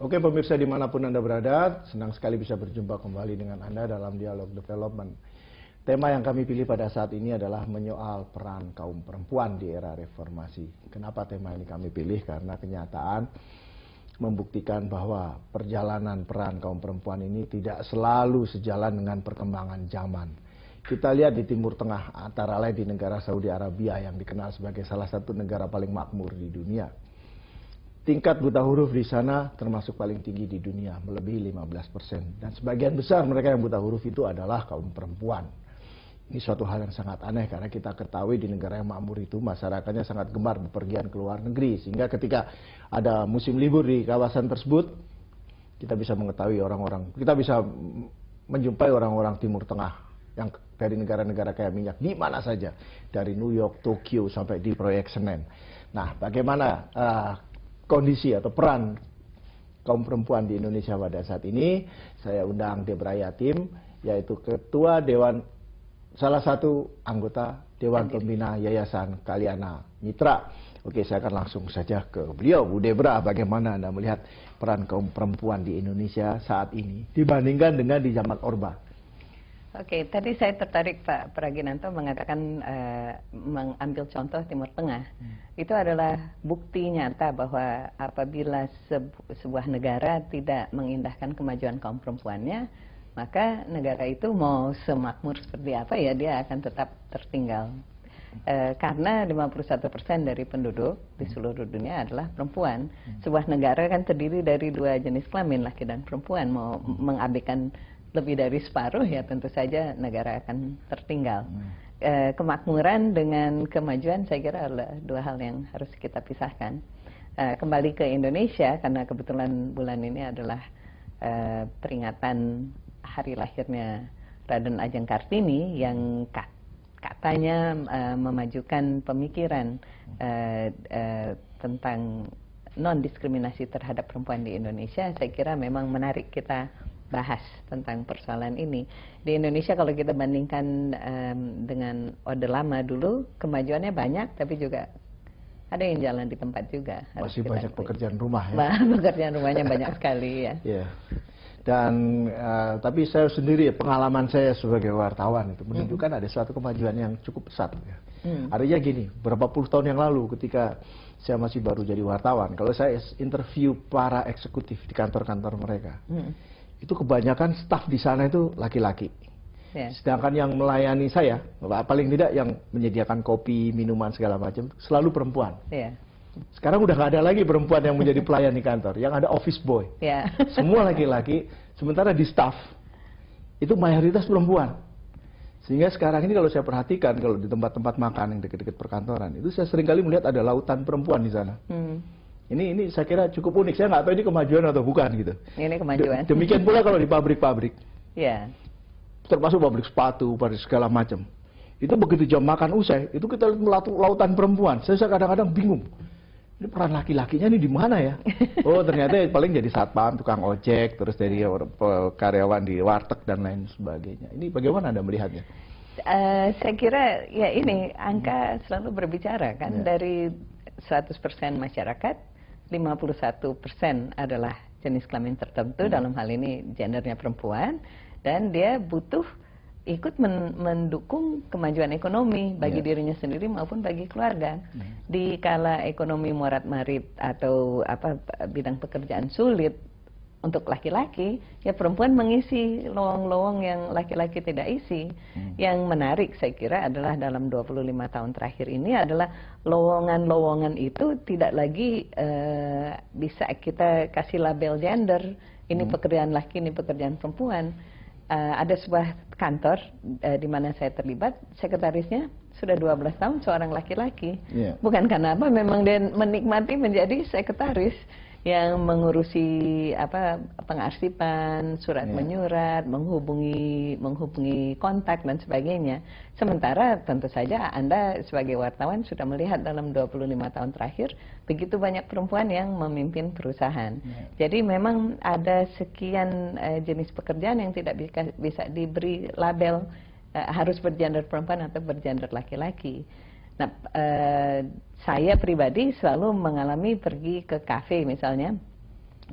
Oke pemirsa dimanapun Anda berada, senang sekali bisa berjumpa kembali dengan Anda dalam Dialog Development. Tema yang kami pilih pada saat ini adalah menyoal peran kaum perempuan di era reformasi. Kenapa tema ini kami pilih? Karena kenyataan membuktikan bahwa perjalanan peran kaum perempuan ini tidak selalu sejalan dengan perkembangan zaman. Kita lihat di Timur Tengah, antara lain di negara Saudi Arabia yang dikenal sebagai salah satu negara paling makmur di dunia. Tingkat buta huruf di sana termasuk paling tinggi di dunia, melebihi 15%. Dan sebagian besar mereka yang buta huruf itu adalah kaum perempuan. Ini suatu hal yang sangat aneh karena kita ketahui di negara yang makmur itu masyarakatnya sangat gemar bepergian ke luar negeri. Sehingga ketika ada musim libur di kawasan tersebut, kita bisa mengetahui kita bisa menjumpai orang-orang Timur Tengah yang dari negara-negara kaya minyak di mana saja. Dari New York, Tokyo, sampai di Proyek Senen. Nah, bagaimana kondisi atau peran kaum perempuan di Indonesia pada saat ini? Saya undang Debra Yatim, yaitu Ketua Dewan, salah satu anggota Dewan Pembina Yayasan Kalyana Mitra. Oke, saya akan langsung saja ke beliau. Bu Debra, bagaimana Anda melihat peran kaum perempuan di Indonesia saat ini dibandingkan dengan di zaman Orba? Oke, tadi saya tertarik Pak Praginanto mengatakan mengambil contoh Timur Tengah. Itu adalah bukti nyata bahwa apabila sebuah negara tidak mengindahkan kemajuan kaum perempuannya, maka negara itu mau semakmur seperti apa ya, dia akan tetap tertinggal. Karena 51% dari penduduk di seluruh dunia adalah perempuan. Sebuah negara kan terdiri dari dua jenis kelamin, laki dan perempuan. Mau mengabaikan lebih dari separuh ya tentu saja negara akan tertinggal. Kemakmuran dengan kemajuan saya kira adalah dua hal yang harus kita pisahkan. Kembali ke Indonesia karena kebetulan bulan ini adalah peringatan hari lahirnya Raden Ajeng Kartini yang katanya memajukan pemikiran tentang non-diskriminasi terhadap perempuan di Indonesia. Saya kira memang menarik kita bahas tentang persoalan ini. Di Indonesia kalau kita bandingkan dengan Orde Lama dulu, kemajuannya banyak, tapi juga ada yang jalan di tempat juga. Masih banyak pekerjaan rumah ya? Pekerjaan rumahnya banyak sekali ya. Yeah. Dan tapi saya sendiri, pengalaman saya sebagai wartawan itu menunjukkan ada suatu kemajuan yang cukup pesat. Ya. Artinya gini, berapa puluh tahun yang lalu ketika saya masih baru jadi wartawan, kalau saya interview para eksekutif di kantor-kantor mereka, itu kebanyakan staf di sana itu laki-laki. Sedangkan yang melayani saya, paling tidak yang menyediakan kopi, minuman segala macam, selalu perempuan. Sekarang udah nggak ada lagi perempuan yang menjadi pelayan di kantor, yang ada office boy. Semua laki-laki, sementara di staf itu mayoritas perempuan. Sehingga sekarang ini kalau saya perhatikan, kalau di tempat-tempat makan yang dekat-dekat perkantoran, itu saya seringkali melihat ada lautan perempuan di sana. Ini saya kira cukup unik. Saya nggak tahu ini kemajuan atau bukan gitu. Ini kemajuan. Demikian pula kalau di pabrik-pabrik. Termasuk pabrik sepatu, pabrik segala macam. Itu begitu jam makan usai, itu kita lihat lautan perempuan. Saya kadang-kadang bingung. Ini peran laki-lakinya ini di mana ya? Oh ternyata paling jadi satpam, tukang ojek, terus dari karyawan di warteg dan lain sebagainya. Ini bagaimana Anda melihatnya? Saya kira ya ini angka selalu berbicara kan. Dari 100% masyarakat, 51% adalah jenis kelamin tertentu, dalam hal ini gendernya perempuan, dan dia butuh ikut mendukung kemajuan ekonomi bagi dirinya sendiri maupun bagi keluarga. Di kala ekonomi morat-marit atau bidang pekerjaan sulit untuk laki-laki, ya perempuan mengisi lowong-lowong yang laki-laki tidak isi. Yang menarik saya kira adalah dalam 25 tahun terakhir ini adalah lowongan-lowongan itu tidak lagi bisa kita kasih label gender. Ini pekerjaan laki, ini pekerjaan perempuan. Ada sebuah kantor di mana saya terlibat, sekretarisnya sudah 12 tahun seorang laki-laki. Bukan karena apa, memang dia menikmati menjadi sekretaris yang mengurusi pengarsipan, surat menyurat, menghubungi kontak dan sebagainya. Sementara tentu saja Anda sebagai wartawan sudah melihat dalam 25 tahun terakhir begitu banyak perempuan yang memimpin perusahaan. Jadi memang ada sekian jenis pekerjaan yang tidak bisa diberi label harus bergender perempuan atau bergender laki-laki. Nah, saya pribadi selalu mengalami pergi ke kafe misalnya,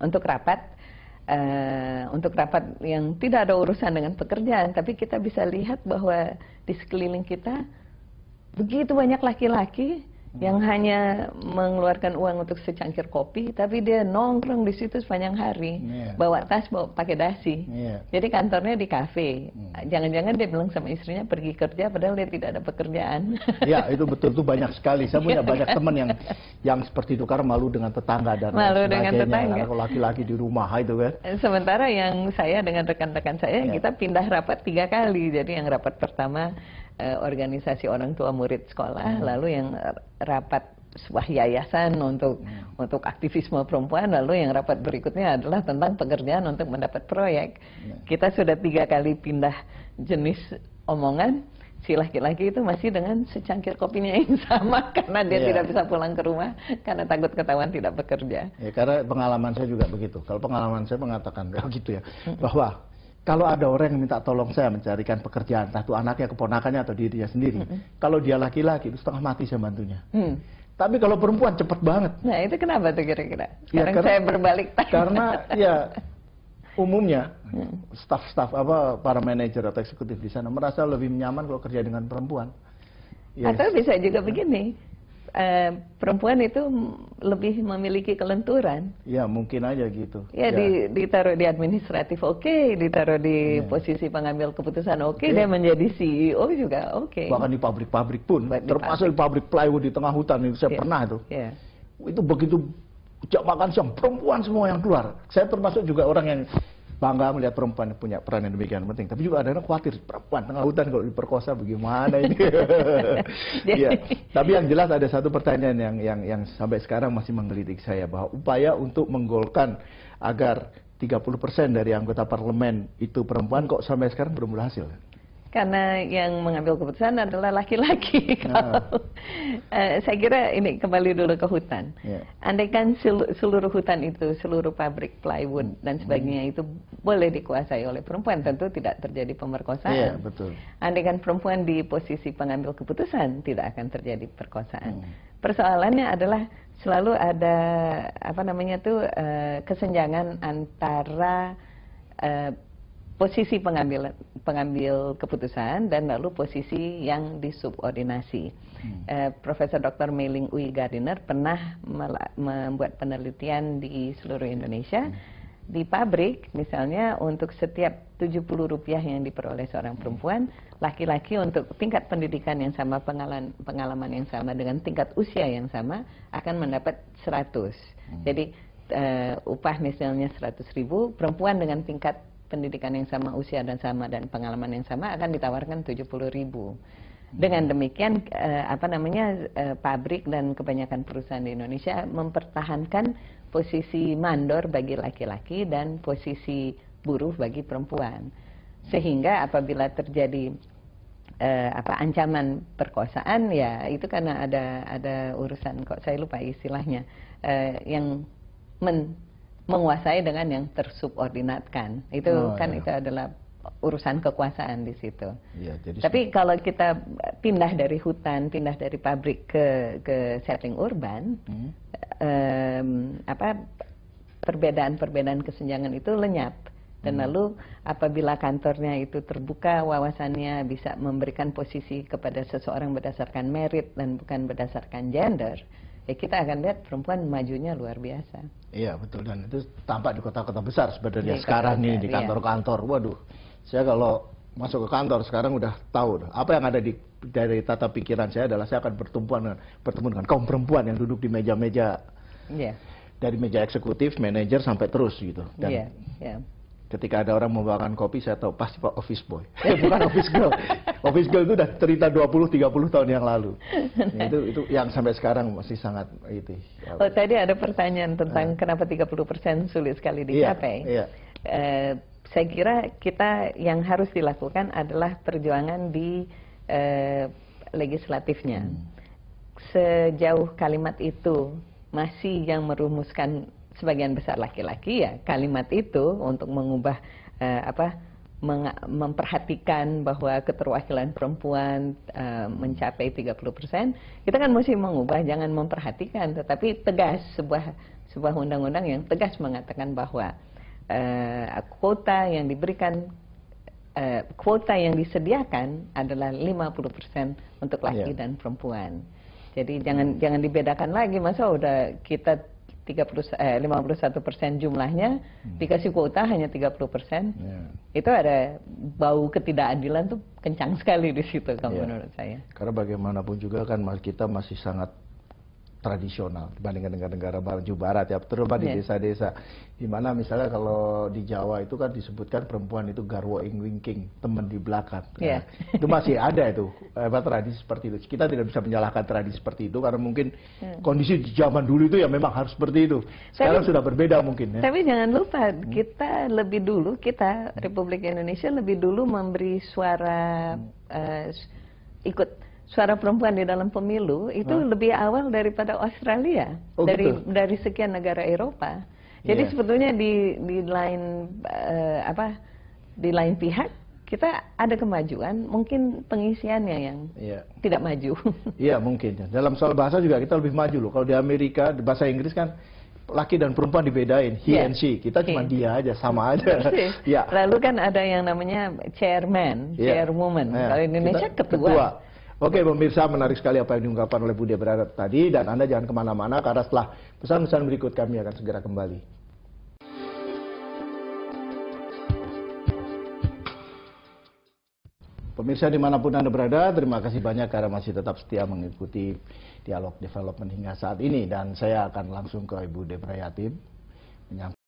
untuk rapat yang tidak ada urusan dengan pekerjaan, tapi kita bisa lihat bahwa di sekeliling kita begitu banyak laki-laki yang hanya mengeluarkan uang untuk secangkir kopi, tapi dia nongkrong di situ sepanjang hari, bawa tas, bawa pakai dasi. Jadi kantornya di kafe. Jangan-jangan dia bilang sama istrinya pergi kerja, padahal dia tidak ada pekerjaan. Ya, itu betul, itu banyak sekali. Saya punya banyak teman yang seperti itu karena malu dengan tetangga dan malu dengan tetangga. Kalau laki-laki di rumah itu kan. Sementara yang saya dengan rekan-rekan saya, kita pindah rapat 3 kali. Jadi yang rapat pertama organisasi orang tua murid sekolah, lalu yang rapat sebuah yayasan untuk aktivisme perempuan, lalu yang rapat berikutnya adalah tentang pekerjaan untuk mendapat proyek. Kita sudah 3 kali pindah jenis omongan, si laki-laki itu masih dengan secangkir kopinya yang sama karena dia tidak bisa pulang ke rumah karena takut ketahuan tidak bekerja. Ya, karena pengalaman saya juga begitu. Kalau pengalaman saya mengatakan begitu ya, bahwa kalau ada orang yang minta tolong saya mencarikan pekerjaan, entah itu anaknya, keponakannya, atau dirinya sendiri, kalau dia laki-laki, itu setengah mati saya bantunya. Tapi kalau perempuan cepet banget. Nah itu kenapa tuh kira-kira? Sekarang saya berbalik tanya. Karena ya umumnya staf-staf para manajer atau eksekutif di sana merasa lebih nyaman kalau kerja dengan perempuan. Atau bisa juga begini. Perempuan itu lebih memiliki kelenturan. Ya mungkin aja gitu. Ya, ditaruh di administratif ditaruh di posisi pengambil keputusan dia menjadi CEO juga Bahkan di pabrik-pabrik pun, termasuk di pabrik plywood di tengah hutan itu saya pernah itu. Itu begitu jam makan siang perempuan semua yang keluar. Saya termasuk juga orang yang bangga melihat perempuan punya peran yang demikian penting. Tapi juga ada yang khawatir, perempuan tengah hutan kalau diperkosa bagaimana ini. Tapi yang jelas ada satu pertanyaan yang sampai sekarang masih menggelitik saya, bahwa upaya untuk menggolkan agar 30% dari anggota parlemen itu perempuan kok sampai sekarang belum berhasil. Karena yang mengambil keputusan adalah laki-laki. Saya kira ini kembali dulu ke hutan. Andaikan seluruh hutan itu, seluruh pabrik plywood dan sebagainya itu boleh dikuasai oleh perempuan, tentu tidak terjadi pemerkosaan. Betul. Andaikan perempuan di posisi pengambil keputusan, tidak akan terjadi perkosaan. Persoalannya adalah selalu ada kesenjangan antara posisi pengambil keputusan dan lalu posisi yang disubordinasi. Profesor Dr. Mei-Ling Ooi Gardiner pernah membuat penelitian di seluruh Indonesia. Di pabrik misalnya, untuk setiap Rp70 yang diperoleh seorang perempuan, laki-laki untuk tingkat pendidikan yang sama, pengalaman yang sama, dengan tingkat usia yang sama akan mendapat 100. Jadi upah misalnya 100.000, perempuan dengan tingkat pendidikan yang sama, usia dan sama, dan pengalaman yang sama akan ditawarkan 70.000. Dengan demikian pabrik dan kebanyakan perusahaan di Indonesia mempertahankan posisi mandor bagi laki-laki dan posisi buruh bagi perempuan. Sehingga apabila terjadi ancaman perkosaan, ya itu karena ada urusan, kok saya lupa istilahnya, yang menguasai dengan yang tersubordinatkan. Itu itu adalah urusan kekuasaan di situ. Tapi kalau kita pindah dari hutan, pindah dari pabrik ke setting urban, perbedaan kesenjangan itu lenyap. Dan lalu apabila kantornya itu terbuka, wawasannya bisa memberikan posisi kepada seseorang berdasarkan merit dan bukan berdasarkan gender, ya kita akan lihat perempuan majunya luar biasa. Iya betul, dan itu tampak di kota-kota besar sebenarnya sekarang nih, di kantor-kantor. Waduh, saya kalau masuk ke kantor sekarang udah tahu apa yang ada dari tata pikiran saya adalah saya akan bertemu dengan kaum perempuan yang duduk di meja-meja, dari meja eksekutif, manajer sampai terus gitu. Dan ketika ada orang membawakan kopi, saya tahu pasti Pak Office Boy. Bukan Office Girl. Office Girl itu udah cerita 20-30 tahun yang lalu. Itu yang sampai sekarang masih sangat itu. Oh, tadi ada pertanyaan tentang kenapa 30% sulit sekali dicapai. Saya kira kita yang harus dilakukan adalah perjuangan di legislatifnya. Sejauh kalimat itu masih yang merumuskan sebagian besar laki-laki, ya kalimat itu untuk mengubah memperhatikan bahwa keterwakilan perempuan mencapai 30%, kita kan mesti mengubah, jangan memperhatikan tetapi tegas sebuah undang-undang yang tegas mengatakan bahwa kuota yang diberikan, kuota yang disediakan adalah 50% untuk laki dan perempuan. Jadi jangan dibedakan lagi, masa udah kita 51% jumlahnya dikasih kuota hanya 30%. Itu ada bau ketidakadilan tuh kencang sekali di situ kalau menurut saya. Karena bagaimanapun juga kan kita masih sangat tradisional dibandingkan negara-negara maju barat ya, terutama di desa-desa, di mana misalnya kalau di Jawa itu kan disebutkan perempuan itu garwo ing wingking, teman di belakang. Nah, itu masih ada itu tradisi seperti itu. Kita tidak bisa menyalahkan tradisi seperti itu karena mungkin kondisi di zaman dulu itu ya memang harus seperti itu. Sekarang sudah berbeda mungkin ya. Tapi jangan lupa kita lebih dulu, kita Republik Indonesia lebih dulu memberi suara suara perempuan di dalam pemilu itu lebih awal daripada Australia, dari sekian negara Eropa. Jadi sebetulnya di lain di lain pihak kita ada kemajuan, mungkin pengisiannya yang tidak maju. Iya mungkin. Dalam soal bahasa juga kita lebih maju loh. Kalau di Amerika di bahasa Inggris kan laki dan perempuan dibedain, he and she. Kita cuma dia aja, sama aja. Lalu kan ada yang namanya chairman, chairwoman. Kalau Indonesia ketua. Oke, pemirsa, menarik sekali apa yang diungkapkan oleh Bu Debra tadi, dan Anda jangan kemana-mana karena setelah pesan-pesan berikut kami akan segera kembali. Pemirsa dimanapun Anda berada, terima kasih banyak karena masih tetap setia mengikuti Dialog Development hingga saat ini, dan saya akan langsung ke Ibu Debra Yatim